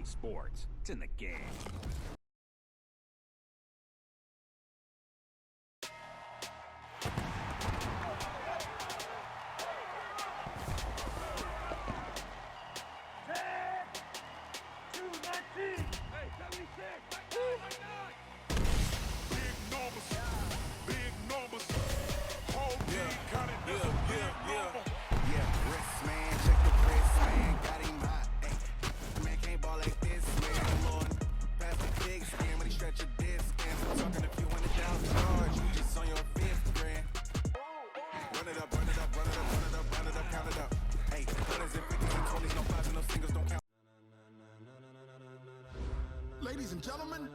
EA Sports. It's in the game. Ladies and gentlemen,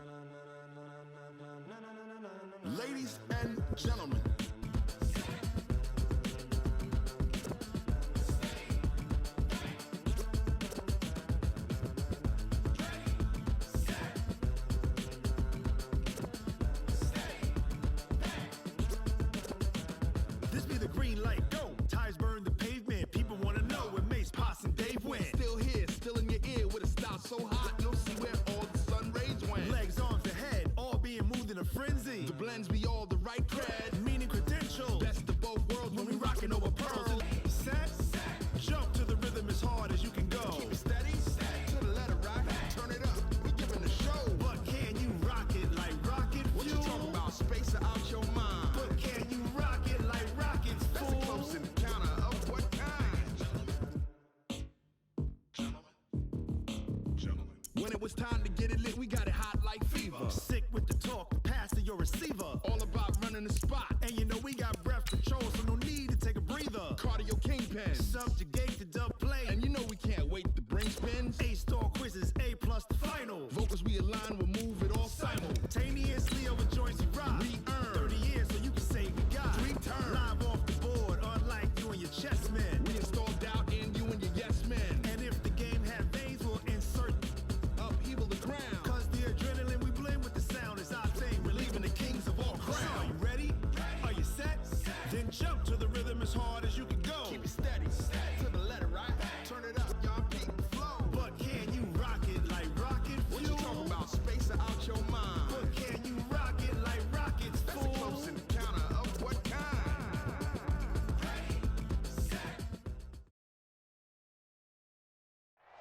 ladies and gentlemen, this be the green light, go. Tires burn the pavement, people want to know when Mace, Potts, and Dave win. Still here, still in your ear with a style so hot, you'll see where all the sun rays went. Legs, arms, the head, all being moved in a frenzy. The blends be all the right cred, meaning credentials. Best of both worlds when we rockin' over pearls. Set, jump to the rhythm as hard as you can go. Keep it steady, to the letter right, turn it up, we giving the show. But can you rock it like rocket fuel? What you talking about, space out your mind? But can you rock it like rockets, fool? That's a close encounter of what kind? Gentlemen. When it was time to get it lit, we got it hot like fever. Sick with the talk, pass to your receiver. All about running the spot, and you know we got breath control, so no need to take a breather. Cardio kingpin, subjugate the dub play, and you know we can't wait to bring spins. A-star quizzes, A+ the final. Vocals we align, we'll move it all simultaneously over joints we rock. We earn 30 years, so you can say we got 3 turns. Live off the board, unlike you and your chess men. We install doubt in you and your yes men. And if the game had veins, we'll insert upheaval the ground. Cause the adrenaline we blend with the sound is our thing, relieving the kings of all crowns. So are you ready? Are you set? Then jump to the rhythm as hard as you can go. Keep it steady, to the letter right. Turn it up, y'all peak the flow. But can you rock it like rocket fuel? What you talking about, space out your mind? But can you rock it like rockets, fool? That's a close encounter of what kind?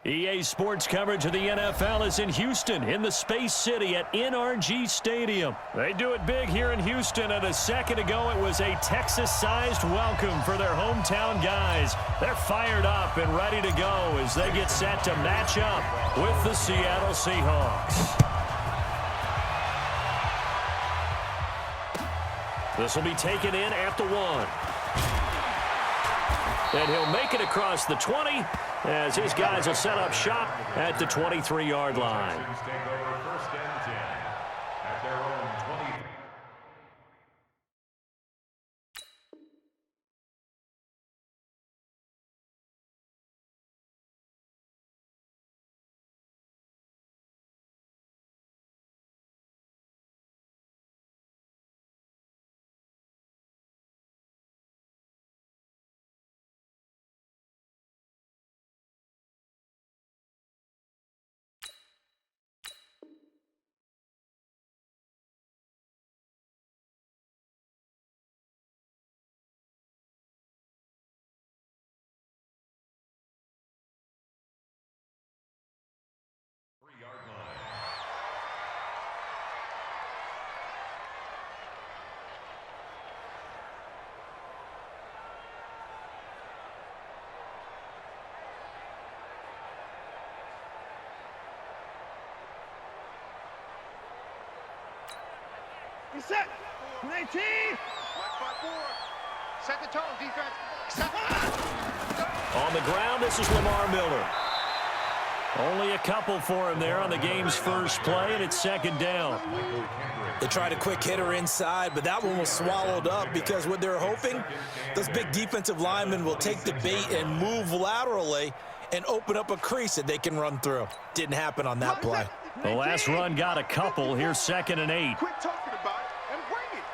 EA Sports coverage of the NFL is in Houston, in the Space City at NRG Stadium. They do it big here in Houston, and a second ago it was a Texas-sized welcome for their hometown guys. They're fired up and ready to go as they get set to match up with the Seattle Seahawks. This will be taken in at the 1. And he'll make it across the 20 as his guys will set up shop at the 23-yard line. He's set. 19. Set the tone, defense. Set. On the ground, this is Lamar Miller. Only a couple for him there on the game's first play, and it's second down. They tried a quick hitter inside, but that one was swallowed up because what they're hoping, those big defensive linemen will take the bait and move laterally and open up a crease that they can run through. Didn't happen on that play. The last run got a couple. Here's 2nd and 8. Quit talking about it and bring it.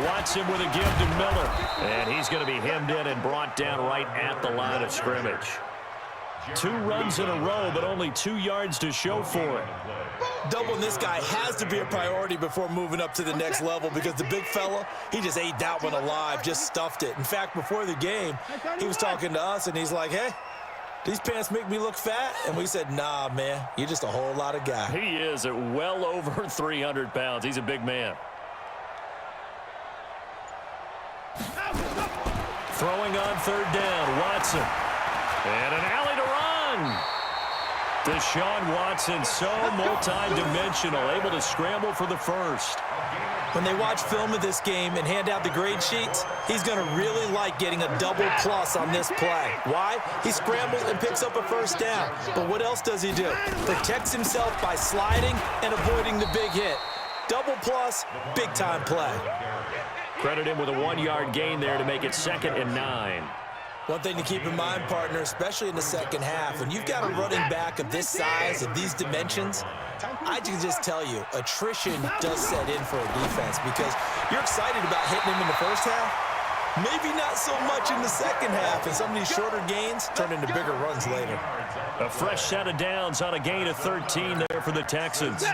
Watson with a give to Miller. And he's going to be hemmed in and brought down right at the line of scrimmage. 2 runs in a row, but only 2 yards to show for it. Doubling this guy has to be a priority before moving up to the next level because the big fella, he just ate that one alive, just stuffed it. In fact, before the game, he was talking to us, and he's like, hey, these pants make me look fat? And we said, nah, man, you're just a whole lot of guy. He is at well over 300 pounds. He's a big man. Throwing on 3rd down, Watson. And an alley to run. Deshaun Watson, so multi-dimensional, able to scramble for the first. When they watch film of this game and hand out the grade sheets, he's going to really like getting a double plus on this play. Why? He scrambles and picks up a first down. But what else does he do? Protects himself by sliding and avoiding the big hit. Double plus, big-time play. Credit him with a 1-yard gain there to make it 2nd and 9. One thing to keep in mind, partner, especially in the second half, when you've got a running back of this size, of these dimensions, I can just tell you, attrition does set in for a defense because you're excited about hitting him in the first half, maybe not so much in the second half, and some of these shorter gains turn into bigger runs later. A fresh set of downs on a gain of 13 there for the Texans.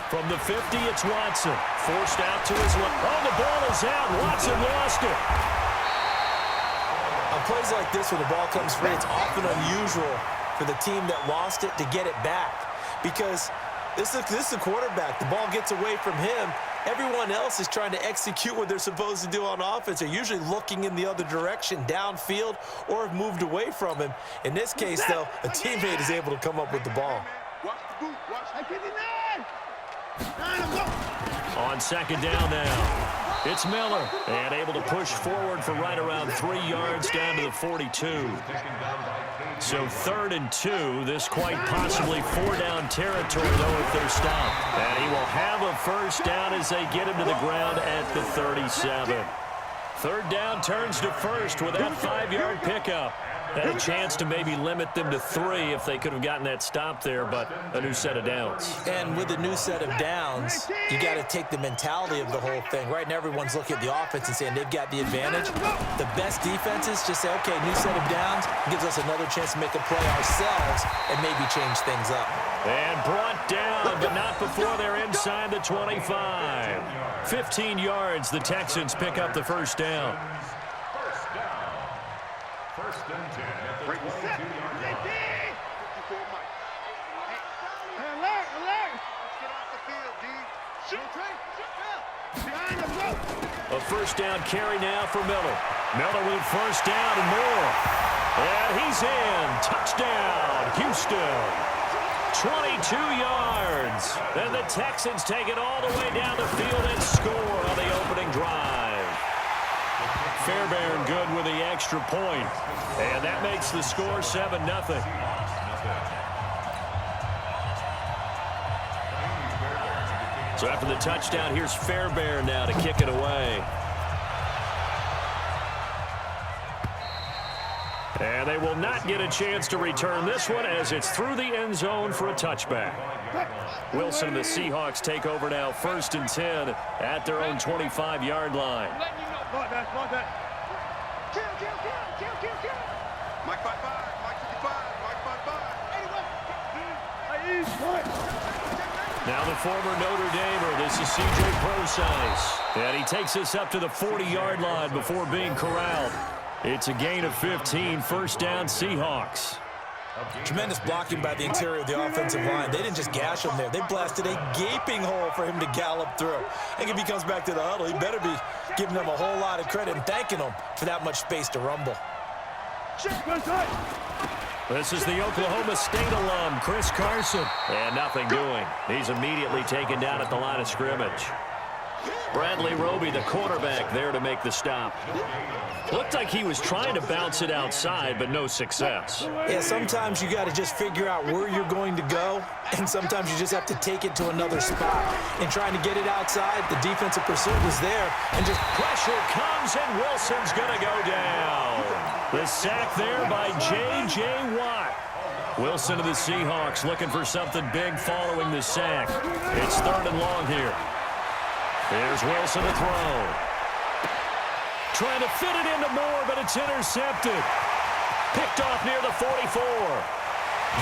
From the 50, it's Watson. Forced out to his left. Oh, the ball is out. Watson lost it. On plays like this where the ball comes free, it's often unusual for the team that lost it to get it back because this is the quarterback. The ball gets away from him. Everyone else is trying to execute what they're supposed to do on offense. They're usually looking in the other direction, downfield, or have moved away from him. In this case, though, a teammate is able to come up with the ball. On 2nd down now, it's Miller, and able to push forward for right around 3 yards down to the 42. So 3rd and 2, this quite possibly 4-down territory, though, if they're stopped. And he will have a first down as they get him to the ground at the 37. 3rd down turns to 1st with that 5-yard pickup. Had a chance to maybe limit them to 3 if they could have gotten that stop there, but a new set of downs. And with a new set of downs, you got to take the mentality of the whole thing. Right now, everyone's looking at the offense and saying they've got the advantage. The best defenses just say, okay, new set of downs gives us another chance to make a play ourselves and maybe change things up. And brought down, but not before they're inside the 25. 15 yards, the Texans pick up the first down. First and 10 at the 22-yard line. Alert, alert! Let's get off the field, D. Shoot, Trey. A first down carry now for Miller. Miller with first down and more. And he's in. Touchdown, Houston. 22 yards. And the Texans take it all the way down the field and score on the opening drive. Fairbairn good with the extra point. And that makes the score 7-0. So after the touchdown, here's Fairbairn now to kick it away. And they will not get a chance to return this one as it's through the end zone for a touchback. Wilson and the Seahawks take over now, 1st and 10 at their own 25-yard line. Mike 55, Mike 55, Mike 55. Now the former Notre Damer, this is C.J. Prosise. And he takes us up to the 40-yard line before being corralled. It's a gain of 15, first down Seahawks. Tremendous blocking by the interior of the offensive line. They didn't just gash him there. They blasted a gaping hole for him to gallop through. I think if he comes back to the huddle, he better be giving them a whole lot of credit and thanking them for that much space to rumble. This is the Oklahoma State alum, Chris Carson. And nothing doing. He's immediately taken down at the line of scrimmage. Bradley Roby, the quarterback, there to make the stop. Looked like he was trying to bounce it outside, but no success. Yeah, sometimes you got to just figure out where you're going to go, and sometimes you just have to take it to another spot. In trying to get it outside, the defensive pursuit was there, and just pressure comes, and Wilson's going to go down. The sack there by J.J. Watt. Wilson to the Seahawks looking for something big following the sack. It's 3rd and long here. Here's Wilson to throw. Trying to fit it into Moore, but it's intercepted. Picked off near the 44.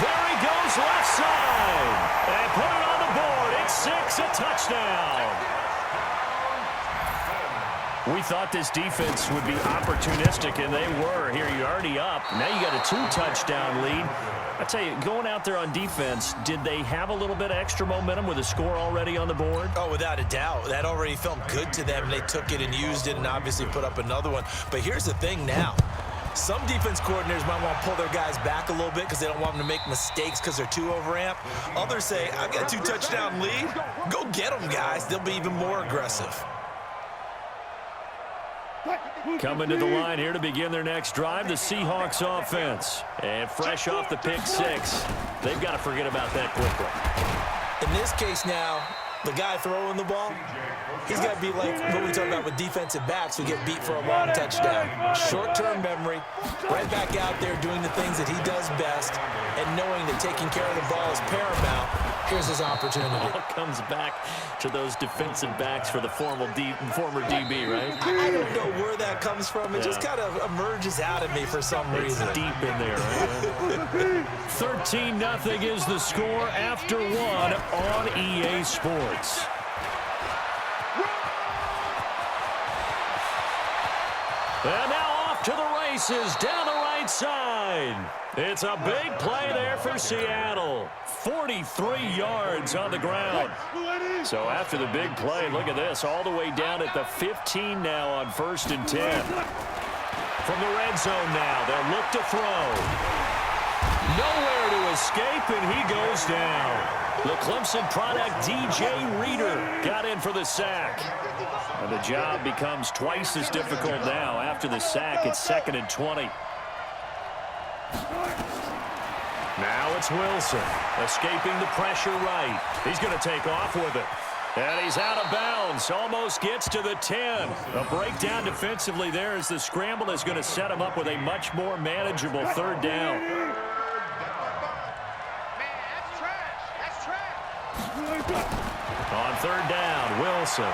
There he goes left side. And put it on the board. It's 6, a touchdown. We thought this defense would be opportunistic, and they were. Here, you're already up. Now you got a 2-touchdown lead. I tell you, going out there on defense, did they have a little bit of extra momentum with a score already on the board? Oh, without a doubt. That already felt good to them. They took it and used it and obviously put up another one. But here's the thing now. Some defense coordinators might want to pull their guys back a little bit because they don't want them to make mistakes because they're too overamped. Others say, I've got a 2-touchdown lead. Go get them, guys. They'll be even more aggressive. Coming to the line here to begin their next drive, the Seahawks offense. And fresh off the pick 6, they've got to forget about that quickly. In this case now, the guy throwing the ball, he's got to be like what we talk about with defensive backs who get beat for a long touchdown. Short-term memory, right back out there doing the things that he does best, and knowing that taking care of the ball is paramount. Here's his opportunity. It all comes back to those defensive backs for the former DB, right? I don't know where that comes from. It just kind of emerges out of me for some reason. It's deep in there, right? 13-0 is the score after 1 on EA Sports. And now off to the races down the right side. It's a big play there for Seattle. 43 yards on the ground. So after the big play, look at this, all the way down at the 15 now on 1st and 10. From the red zone now, they'll look to throw. Nowhere to escape, and he goes down. The Clemson product, DJ Reader, got in for the sack. And the job becomes twice as difficult now. After the sack, it's 2nd and 20. Now it's Wilson, escaping the pressure right. He's going to take off with it. And he's out of bounds, almost gets to the 10. A breakdown defensively there as the scramble is going to set him up with a much more manageable 3rd down. Man, that's trash. That's trash. On 3rd down, Wilson.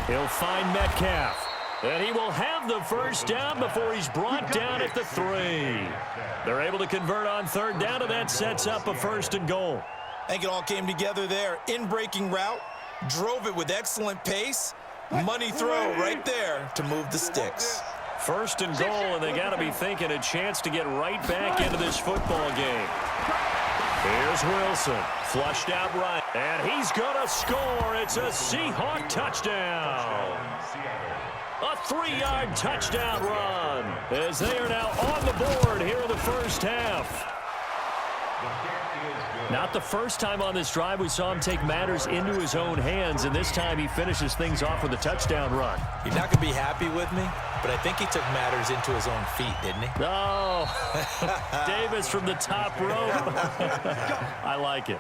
He'll find Metcalf. And he will have the 1st down before he's brought down at the 3. They're able to convert on 3rd down, and that sets up a 1st and goal. I think it all came together there. In-breaking route, drove it with excellent pace. Money throw right there to move the sticks. 1st and goal, and they got to be thinking a chance to get right back into this football game. Here's Wilson, flushed out right, and he's going to score. It's a Seahawk touchdown. A 3-yard touchdown run as they are now on the board here in the 1st half. Not the first time on this drive we saw him take matters into his own hands, and this time he finishes things off with a touchdown run. You're not going to be happy with me, but I think he took matters into his own feet, didn't he? Oh, Davis from the top rope. I like it.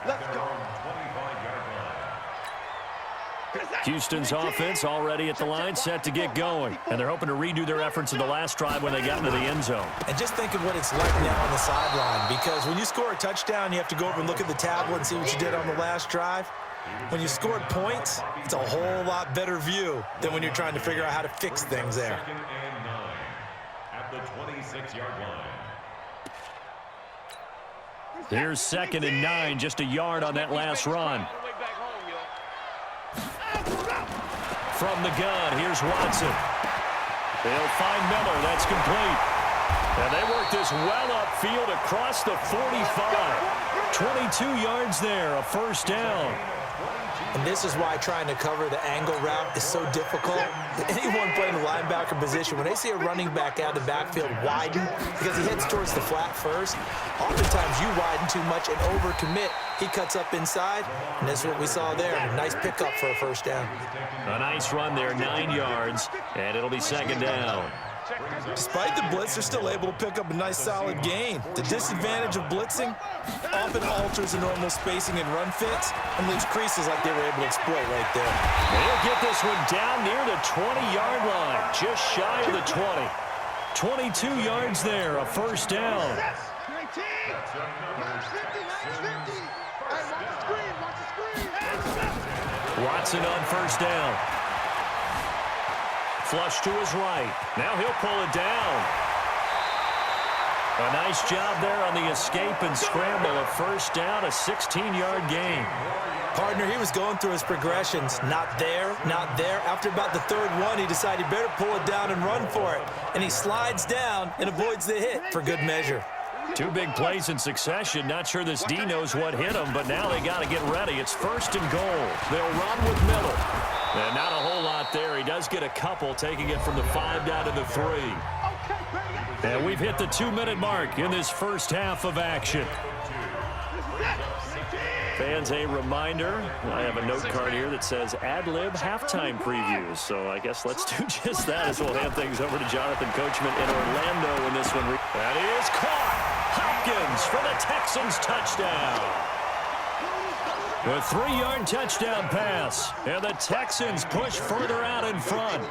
Houston's offense already at the line, set to get going. And they're hoping to redo their efforts in the last drive when they got into the end zone. And just think of what it's like now on the sideline, because when you score a touchdown, you have to go over and look at the tablet and see what you did on the last drive. When you scored points, it's a whole lot better view than when you're trying to figure out how to fix things there. At the 26-yard line. Here's 2nd and 9, just a yard on that last run. From the gun, here's Watson. They'll find Miller. That's complete. And they work this well upfield across the 45. 22 yards there, a 1st down. And this is why trying to cover the angle route is so difficult. Anyone playing the linebacker position, when they see a running back out of the backfield widen, because he heads towards the flat first, oftentimes you widen too much and overcommit. He cuts up inside, and that's what we saw there. A nice pickup for a 1st down. A nice run there, 9 yards, and it'll be 2nd down. Despite the blitz, they're still able to pick up a nice solid gain. The disadvantage of blitzing often alters the normal spacing and run fits and leaves creases like they were able to exploit right there. They'll get this one down near the 20-yard line, just shy of the 20. 22 yards there, a first down. Watson on first down. Flush to his right. Now he'll pull it down. A nice job there on the escape and scramble. A first down, a 16-yard gain. Partner, he was going through his progressions. Not there, not there. After about the third one, he decided he better pull it down and run for it. And he slides down and avoids the hit for good measure. Two big plays in succession. Not sure this D knows what hit him, but now they got to get ready. It's first and goal. They'll run with Miller. And not a whole lot there. He does get a couple, taking it from the 5 down to the 3. And we've hit the 2-minute mark in this first half of action. Fans, a reminder, I have a note card here that says ad-lib halftime previews. So I guess let's do just that as we'll hand things over to Jonathan Coachman in Orlando in this one. That is caught. Hopkins for the Texans touchdown. A 3-yard touchdown pass. And the Texans push further out in front.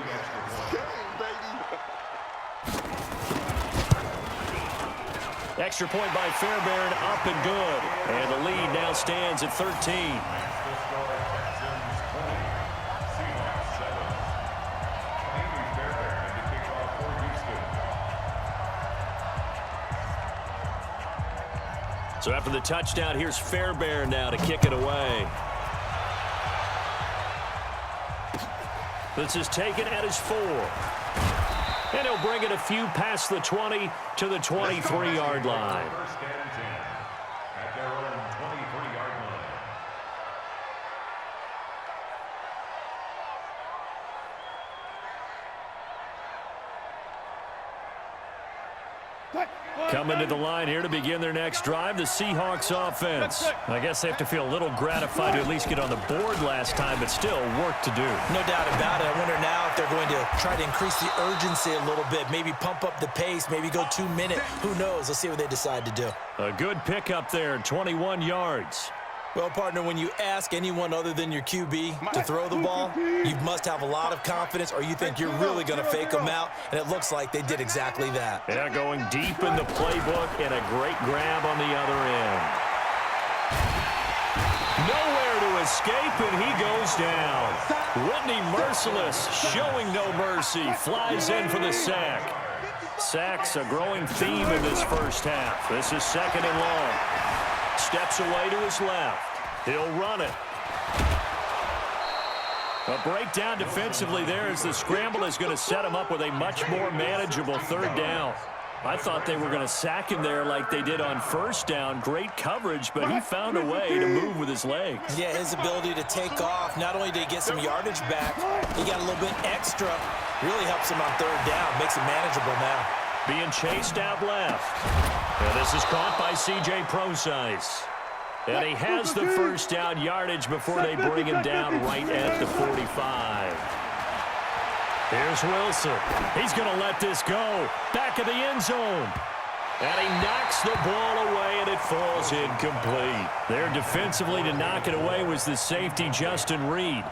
Extra point by Fairbairn, up and good. And the lead now stands at 13. So after the touchdown, here's Fairbairn now to kick it away. This is taken at his 4. And he'll bring it a few past the 20 to the 23-yard line. First and 10 at their own 23-yard line. Coming to the line here to begin their next drive, the Seahawks offense. I guess they have to feel a little gratified to at least get on the board last time, but still work to do. No doubt about it. I wonder now if they're going to try to increase the urgency a little bit, maybe pump up the pace, maybe go 2 minutes. Who knows? Let's see what they decide to do. A good pickup there, 21 yards. Well, partner, when you ask anyone other than your QB to throw the ball, you must have a lot of confidence or you think you're really going to fake them out, and it looks like they did exactly that. Yeah, going deep in the playbook and a great grab on the other end. Nowhere to escape, and he goes down. Whitney Merciless, showing no mercy, flies in for the sack. Sacks a growing theme in this first half. This is second and long. Steps away to his left. He'll run it. A breakdown defensively there as the scramble is going to set him up with a much more manageable third down. I thought they were going to sack him there like they did on first down. Great coverage, but he found a way to move with his legs. Yeah, his ability to take off, not only did he get some yardage back, he got a little bit extra. Really helps him on third down, makes it manageable now. Being chased out left. And this is caught by C.J. Procise. And he has the first down yardage before they bring him down right at the 45. Here's Wilson. He's going to let this go. Back of the end zone. And he knocks the ball away, and it falls incomplete. There defensively to knock it away was the safety, Justin Reed.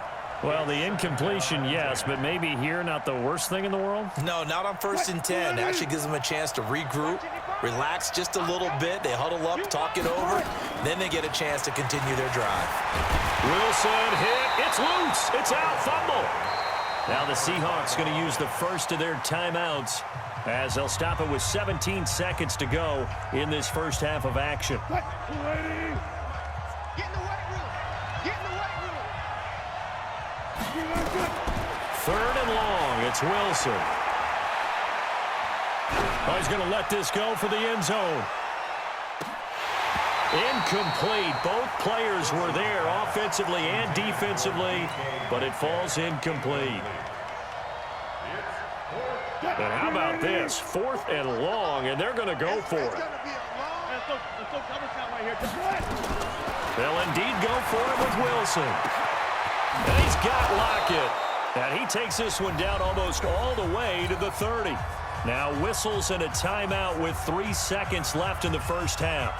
Well, the incompletion, yes, but maybe here not the worst thing in the world? No, not on first and 10. It actually gives them a chance to regroup, relax just a little bit. They huddle up, talk it over. Then they get a chance to continue their drive. Wilson hit. It's loose. It's out. Fumble. Now the Seahawks going to use the first of their timeouts as they'll stop it with 17 seconds to go in this first half of action. Third and long. It's Wilson. Oh, he's going to let this go for the end zone. Incomplete. Both players were there offensively and defensively, but it falls incomplete. And how about this? Fourth and long, and they're going to go for it. They'll indeed go for it with Wilson. And he's got Lockett. And he takes this one down almost all the way to the 30. Now whistles and a timeout with 3 seconds left in the first half.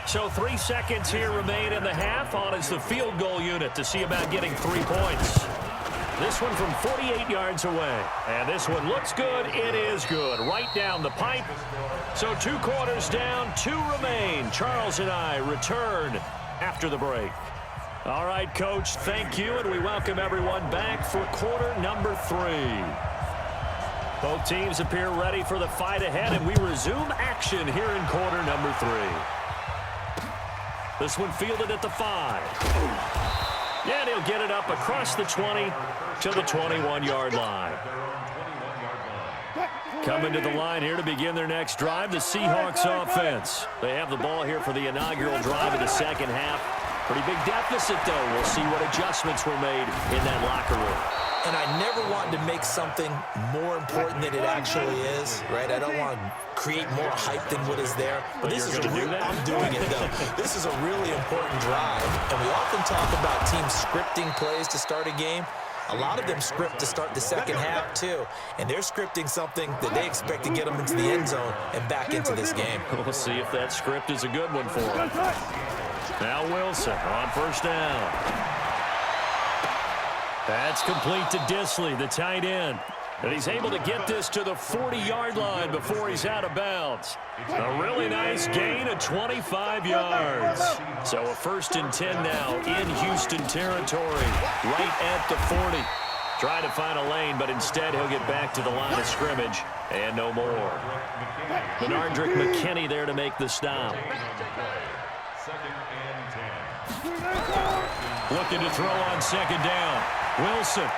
So 3 seconds here remain in the half. On is the field goal unit to see about getting 3 points. This one from 48 yards away. And this one looks good. It is good. Right down the pipe. So 2 quarters down, 2 remain. Charles and I return after the break. All right, Coach, thank you, and we welcome everyone back for quarter number 3. Both teams appear ready for the fight ahead, and we resume action here in quarter number 3. This one fielded at the 5. And he'll get it up across the 20 to the 21-yard line. Coming to the line here to begin their next drive, the Seahawks offense. They have the ball here for the inaugural drive of the second half. Pretty big deficit, though. We'll see what adjustments were made in that locker room. And I never wanted to make something more important than it actually is, right? I don't want to create more hype than what is there. But this is I'm doing it, though. This is a really important drive. And we often talk about teams scripting plays to start a game. A lot of them script to start the second half, too. And they're scripting something that they expect to get them into the end zone and back into this game. We'll see if that script is a good one for them. Now Wilson on first down. That's complete to Disley, the tight end. And he's able to get this to the 40-yard line before he's out of bounds. A really nice gain of 25 yards. So a 1st and 10 now in Houston territory, right at the 40. Trying to find a lane, but instead he'll get back to the line of scrimmage and no more. Benardrick McKinney there to make the stop. Looking to throw on second down. Wilson.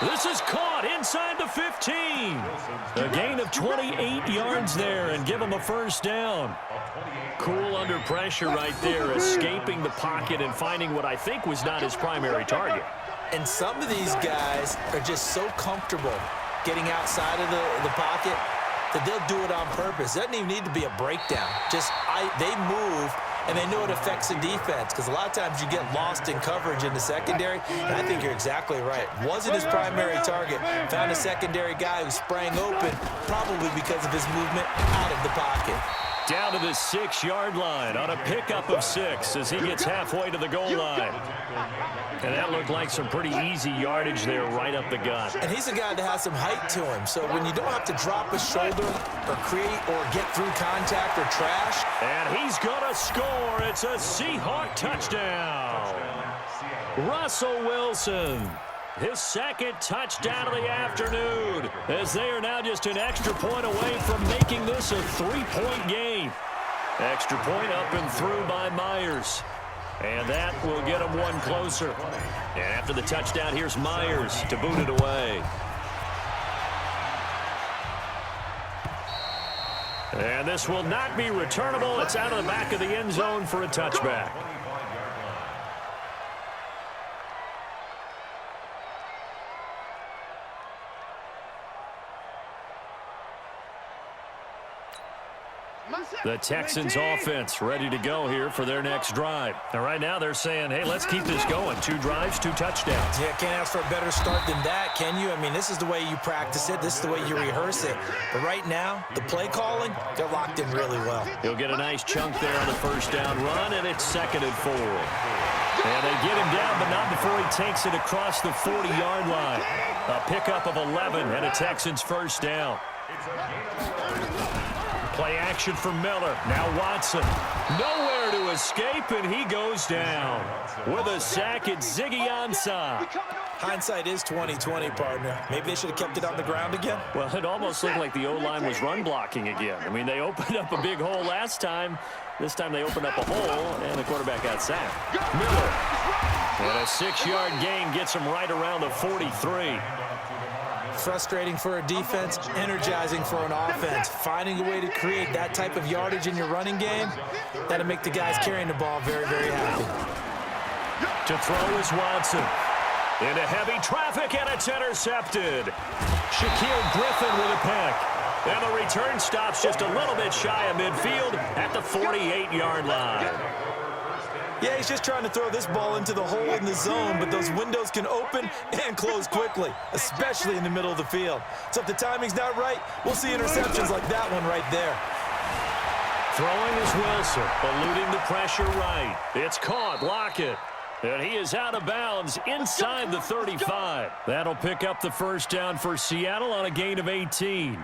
This is caught inside the 15. A gain of 28 yards there and give him a first down. Cool under pressure right there, escaping the pocket and finding what I think was not his primary target. And some of these guys are just so comfortable getting outside of the pocket that they'll do it on purpose. It doesn't even need to be a breakdown. Just they move, and they know it affects the defense because a lot of times you get lost in coverage in the secondary, and I think you're exactly right. Wasn't his primary target. Found a secondary guy who sprang open, probably because of his movement out of the pocket. Down to the 6-yard line on a pickup of 6 as he gets halfway to the goal line. And that looked like some pretty easy yardage there right up the gut. And he's a guy that has some height to him, so when you don't have to drop a shoulder or create or get through contact or trash. And he's going to score. It's a Seahawk touchdown. Russell Wilson. His 2nd touchdown of the afternoon, as they are now just an extra point away from making this a 3-point game. Extra point up and through by Myers. And that will get him one closer. And after the touchdown, here's Myers to boot it away. And this will not be returnable. It's out of the back of the end zone for a touchback. The Texans offense ready to go here for their next drive. And right now they're saying, hey, let's keep this going. 2 drives, 2 touchdowns. Yeah, can't ask for a better start than that, can you? I mean, this is the way you practice it. This is the way you rehearse it. But right now, the play calling, they're locked in really well. He'll get a nice chunk there on the first down run, and it's 2nd and 4. And they get him down, but not before he takes it across the 40-yard line. A pickup of 11 and a Texans first down. Play action for Miller. Now Watson. Nowhere to escape, and he goes down. With a sack, it's Ziggy Ansah. Hindsight is 20/20, partner. Maybe they should have kept it on the ground again. Well, it almost looked like the O-line was run blocking again. I mean, they opened up a big hole last time. This time they opened up a hole, and the quarterback got sacked. Miller. And a 6-yard gain gets him right around the 43. Frustrating for a defense, energizing for an offense. Finding a way to create that type of yardage in your running game, that'll make the guys carrying the ball very, very happy. To throw is Watson. Into heavy traffic, and it's intercepted. Shaquille Griffin with a pick. And the return stops just a little bit shy of midfield at the 48-yard line. Yeah, he's just trying to throw this ball into the hole in the zone, but those windows can open and close quickly, especially in the middle of the field. So if the timing's not right, we'll see interceptions like that one right there. Throwing is Wilson, eluding the pressure right. It's caught. Lockett. And he is out of bounds inside the 35. That'll pick up the first down for Seattle on a gain of 18.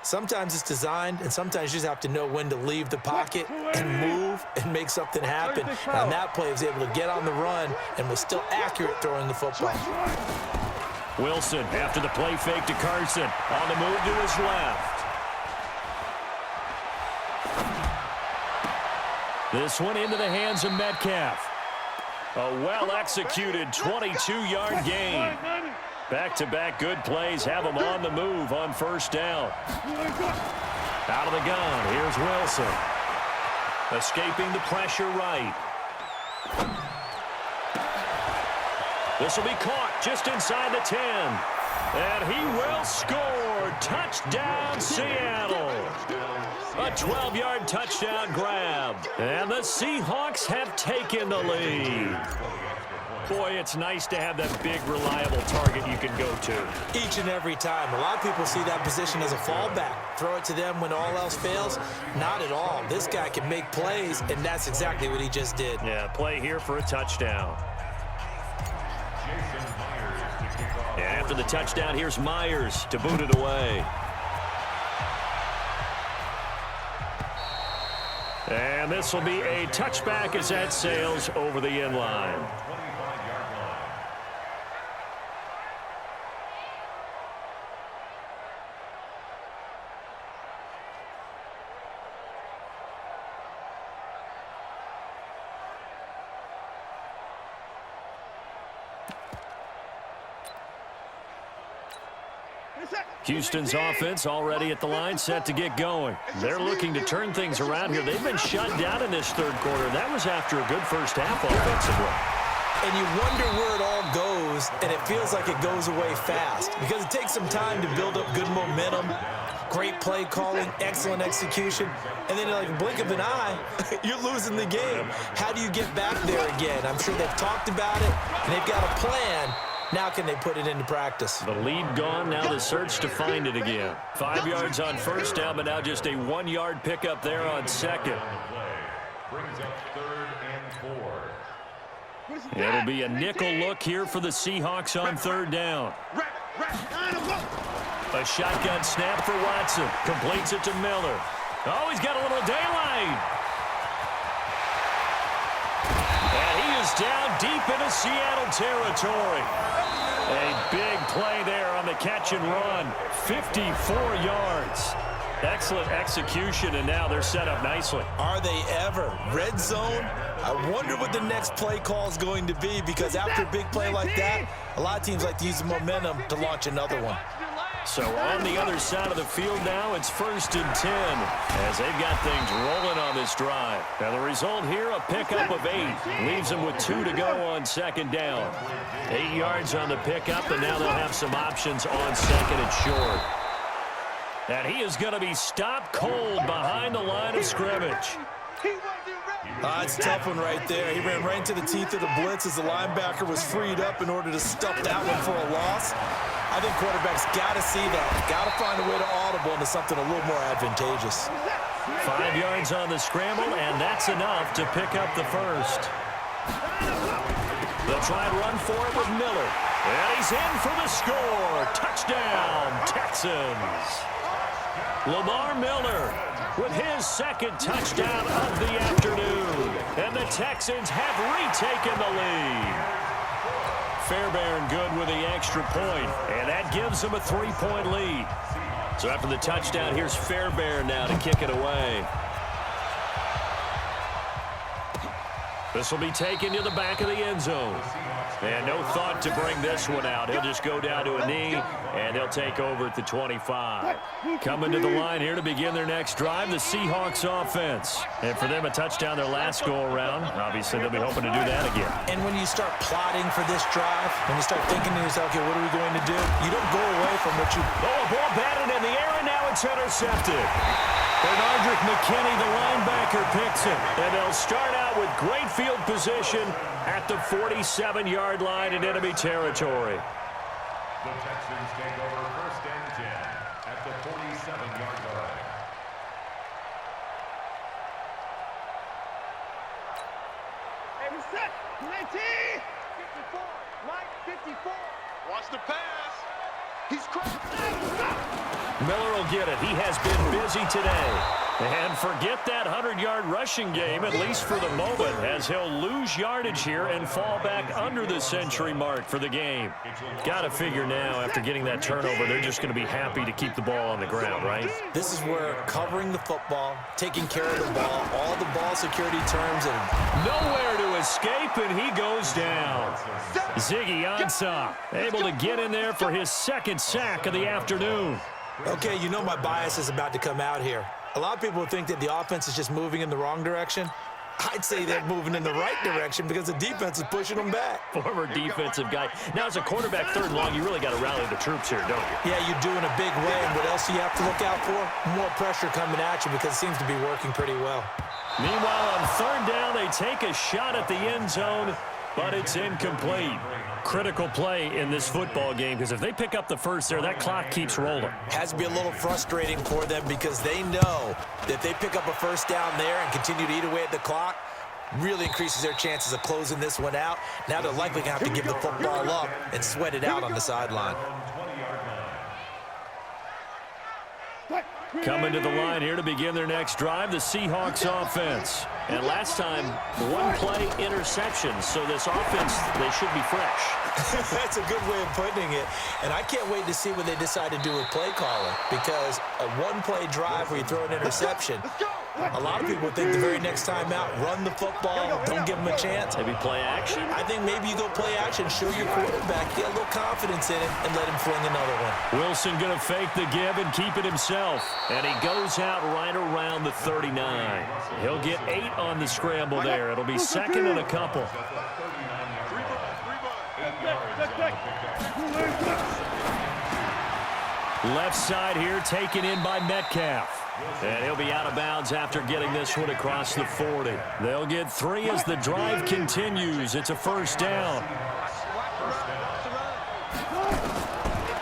Sometimes it's designed, and sometimes you just have to know when to leave the pocket and move and make something happen. And on that play, he was able to get on the run and was still accurate throwing the football. Wilson after the play fake to Carson. On the move to his left. This one into the hands of Metcalf. A well-executed 22-yard gain. Back-to-back good plays have him on the move on first down. Out of the gun, here's Wilson. Escaping the pressure right. This will be caught just inside the 10. And he will score. Touchdown, Seattle. A 12-yard touchdown grab. And the Seahawks have taken the lead. Boy, it's nice to have that big, reliable target you can go to. Each and every time. A lot of people see that position as a fallback. Throw it to them when all else fails. Not at all. This guy can make plays, and that's exactly what he just did. Yeah, play here for a touchdown. And after the touchdown, here's Myers to boot it away. And this will be a touchback as that sails over the end line. Houston's offense already at the line, set to get going. They're looking to turn things around here. They've been shut down in this third quarter. That was after a good first half offensively. And you wonder where it all goes, and it feels like it goes away fast because it takes some time to build up good momentum, great play calling, excellent execution, and then like a blink of an eye, you're losing the game. How do you get back there again? I'm sure they've talked about it, and they've got a plan. Now can they put it into practice? The lead gone, now the search to find it again. 5 yards on first down, but now just a 1-yard pickup there on second. Brings up 3rd and 4. It'll be a nickel look here for the Seahawks on third down. A shotgun snap for Watson. Completes it to Miller. Oh, he's got a little daylight. And he is down deep into Seattle territory. A big play there on the catch and run. 54 yards. Excellent execution, and now they're set up nicely. Are they ever? Red zone? I wonder what the next play call is going to be, because after a big play like that, a lot of teams like to use the momentum to launch another one. So on the other side of the field now, it's 1st and 10 as they've got things rolling on this drive. Now the result here, a pickup of 8. Leaves them with 2 to go on second down. 8 yards on the pickup, and now they'll have some options on second and short. And he is going to be stopped cold behind the line of scrimmage. It's a tough one right there. He ran right into the teeth of the blitz as the linebacker was freed up in order to stuff that one for a loss. I think quarterbacks got to see that. Got to find a way to audible into something a little more advantageous. 5 yards on the scramble, and that's enough to pick up the first. They'll try and run for it with Miller. And he's in for the score. Touchdown, Texans. Lamar Miller with his second touchdown of the afternoon. And the Texans have retaken the lead. Fairbairn good with the extra point, and that gives them a 3-point lead. So after the touchdown, here's Fairbairn now to kick it away. This will be taken to the back of the end zone. And no thought to bring this one out. He'll just go down to a knee, and they'll take over at the 25. Coming to the line here to begin their next drive, the Seahawks offense. And for them, a touchdown their last go-around. Obviously, they'll be hoping to do that again. And when you start plotting for this drive, when you start thinking to yourself, okay, what are we going to do? You don't go away from what you... Oh, a ball batted in the air, and now it's intercepted. Bernardrick McKinney, the linebacker, picks it. And they'll start out with great field position at the 47-yard line in enemy territory. The Texans take over 1st and 10 at the 47-yard line. Watch the pass. He's Miller will get it. He has been busy today. And forget that 100-yard rushing game, at least for the moment, as he'll lose yardage here and fall back under the century mark for the game. Got to figure now, after getting that turnover, they're just going to be happy to keep the ball on the ground, right? This is where covering the football, taking care of the ball, all the ball security terms, and nowhere to escape, and he goes down. Ziggy Ansah able to get in there for his second sack of the afternoon. okay, you know my bias is about to come out here. A lot of people think that the offense is just moving in the wrong direction. I'd say they're moving in the right direction because the defense is pushing them back. Former defensive guy. Now, as a quarterback, third and long, you really got to rally the troops here, don't you? Yeah, you do in a big way. And what else do you have to look out for? More pressure coming at you because it seems to be working pretty well. Meanwhile, on third down, they take a shot at the end zone, but it's incomplete. Critical play in this football game because if they pick up the first there, that clock keeps rolling. Has to be a little frustrating for them because they know that they pick up a first down there and continue to eat away at the clock, really increases their chances of closing this one out. Now they're likely going to have to give the football up and sweat it out on the sideline. Coming to the line here to begin their next drive, the Seahawks offense. And last time, one play interception. So this offense, they should be fresh. That's a good way of putting it. And I can't wait to see what they decide to do with play calling because a one-play drive where you throw an interception, a lot of people think the very next time out, run the football, don't give them a chance. Maybe play action? I think maybe you go play action, show your quarterback, get a little confidence in him, and let him fling another one. Wilson going to fake the give and keep it himself. And he goes out right around the 39. He'll get 8 on the scramble there. It'll be second and a couple. Left side here taken in by Metcalf. And he'll be out of bounds after getting this one across the 40. They'll get 3 as the drive continues. It's a first down.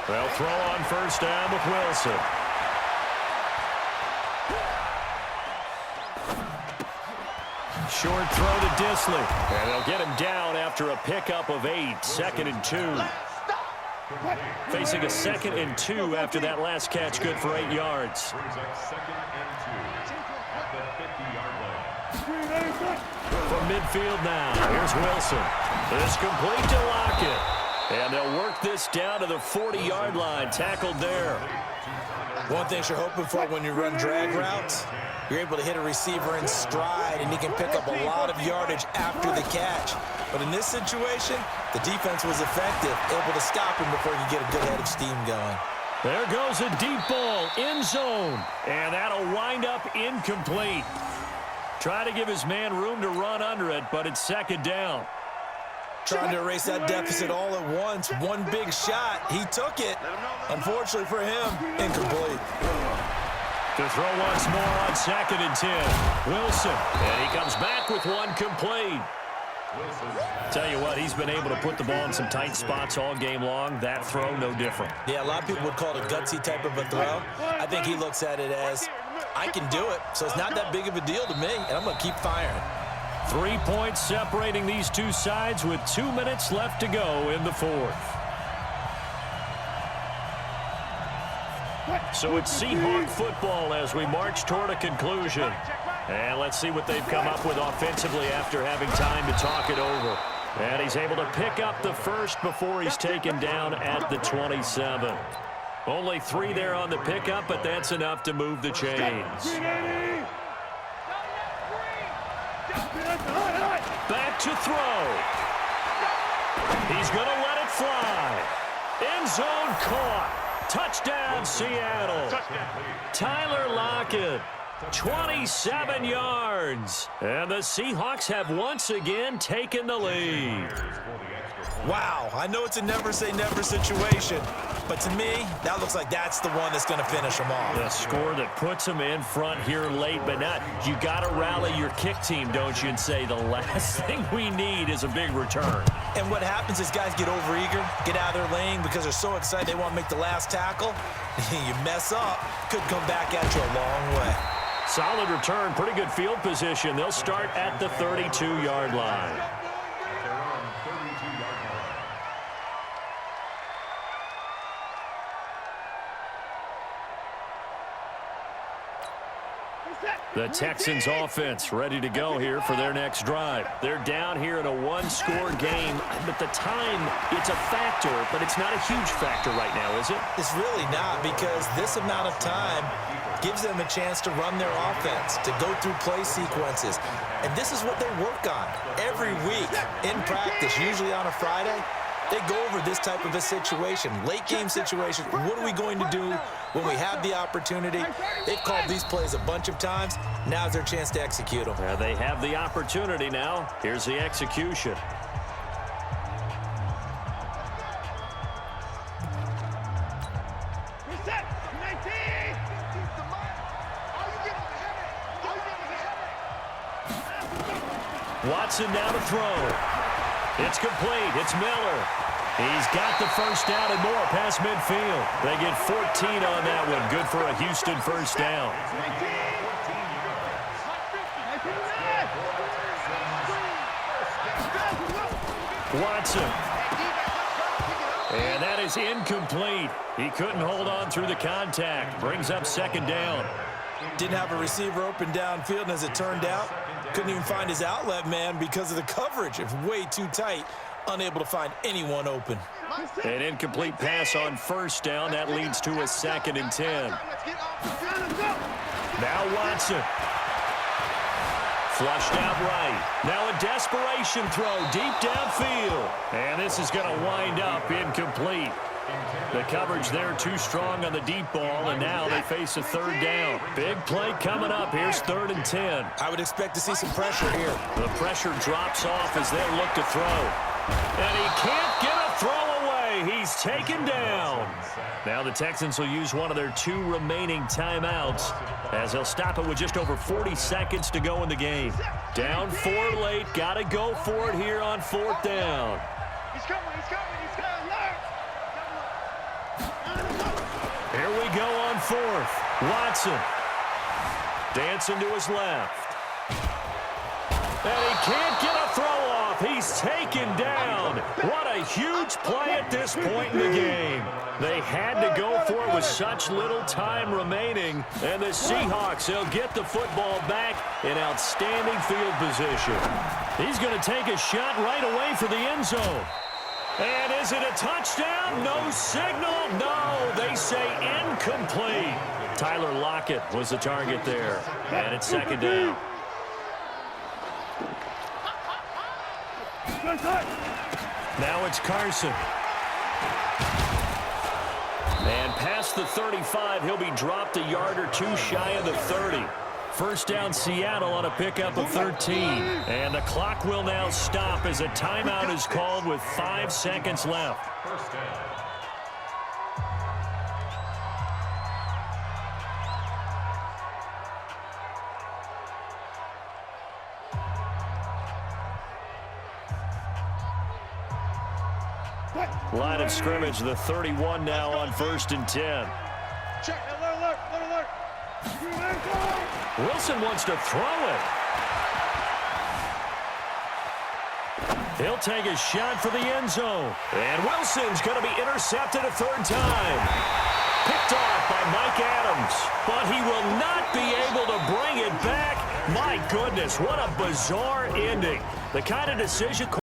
They'll throw on first down with Wilson. Short throw to Disley. And they'll get him down after a pickup of 8. Second and 2. Facing a second and 2 after that last catch, good for 8 yards. From midfield now, here's Wilson. It's complete to Lockett. And they'll work this down to the 40-yard line, tackled there. One thing you're hoping for when you run drag routes, you're able to hit a receiver in stride, and he can pick up a lot of yardage after the catch. But in this situation, the defense was effective, able to stop him before he could get a good head of steam going. There goes a deep ball, end zone, and that'll wind up incomplete. Try to give his man room to run under it, but it's second down. Trying to erase that deficit all at once. One big shot. He took it. Unfortunately for him, incomplete. To throw once more on second and 10. Wilson, and he comes back with one complete. Tell you what, he's been able to put the ball in some tight spots all game long. That throw, no different. Yeah, a lot of people would call it a gutsy type of a throw. I think he looks at it as, I can do it, so it's not that big of a deal to me, and I'm going to keep firing. 3 points separating these two sides with 2 minutes left to go in the fourth. So it's Seahawk football as we march toward a conclusion. And let's see what they've come up with offensively after having time to talk it over. And he's able to pick up the first before he's taken down at the 27. Only 3 there on the pickup, but that's enough to move the chains. Back to throw. He's going to let it fly. End zone caught. Touchdown, Seattle. Tyler Lockett, 27 yards. And the Seahawks have once again taken the lead. Wow, I know it's a never-say-never situation, but to me, that looks like that's the one that's going to finish them off. The score that puts them in front here late, but not. You got to rally your kick team, don't you, and say the last thing we need is a big return. And what happens is guys get overeager, get out of their lane because they're so excited they want to make the last tackle. You mess up, could come back at you a long way. Solid return, pretty good field position. They'll start at the 32-yard line. The Texans offense ready to go here for their next drive. They're down here in a one-score game, but the time, it's a factor, but it's not a huge factor right now, is it? It's really not, because this amount of time gives them a chance to run their offense, to go through play sequences. And this is what they work on every week in practice, usually on a Friday. They go over this type of a situation, late game situation. What are we going to do when we have the opportunity? They've called these plays a bunch of times. Now's their chance to execute them. Yeah, they have the opportunity now. Here's the execution. Watson now to throw. It's complete. It's Miller. He's got the first down and more past midfield. They get 14 on that one. Good for a Houston first down. Watson. And that is incomplete. He couldn't hold on through the contact. Brings up second down. Didn't have a receiver open downfield, and as it turned out, couldn't even find his outlet man because of the coverage. It's way too tight. Unable to find anyone open. An incomplete pass on first down. That leads to a 2nd and 10. Now Watson. Flushed out right. Now a desperation throw deep downfield. And this is going to wind up incomplete. The coverage there too strong on the deep ball, and now they face a 3rd down. Big play coming up. Here's 3rd and 10. I would expect to see some pressure here. The pressure drops off as they look to throw. And he can't get a throw away. He's taken down. Now the Texans will use one of their 2 remaining timeouts as they'll stop it with just over 40 seconds to go in the game. Down 4 late. Got to go for it here on 4th down. He's coming. Here we go on 4th. Watson. Dancing to his left. And he can't get a throw off. He's taken down. What a huge play at this point in the game. They had to go for it with such little time remaining. And the Seahawks, they'll get the football back in outstanding field position. He's going to take a shot right away for the end zone. And is it a touchdown? No signal. No, they say incomplete. Tyler Lockett was the target there. And it's 2nd down. Now it's Carson. And past the 35, he'll be dropped a yard or 2 shy of the 30. First down Seattle on a pickup of 13. And the clock will now stop as a timeout is called with 5 seconds left. First down. Line of scrimmage, the 31 now on 1st and 10. Check. Alert. Wilson wants to throw it. He'll take a shot for the end zone. And Wilson's going to be intercepted a 3rd time. Picked off by Mike Adams. But he will not be able to bring it back. My goodness, what a bizarre ending. The kind of decision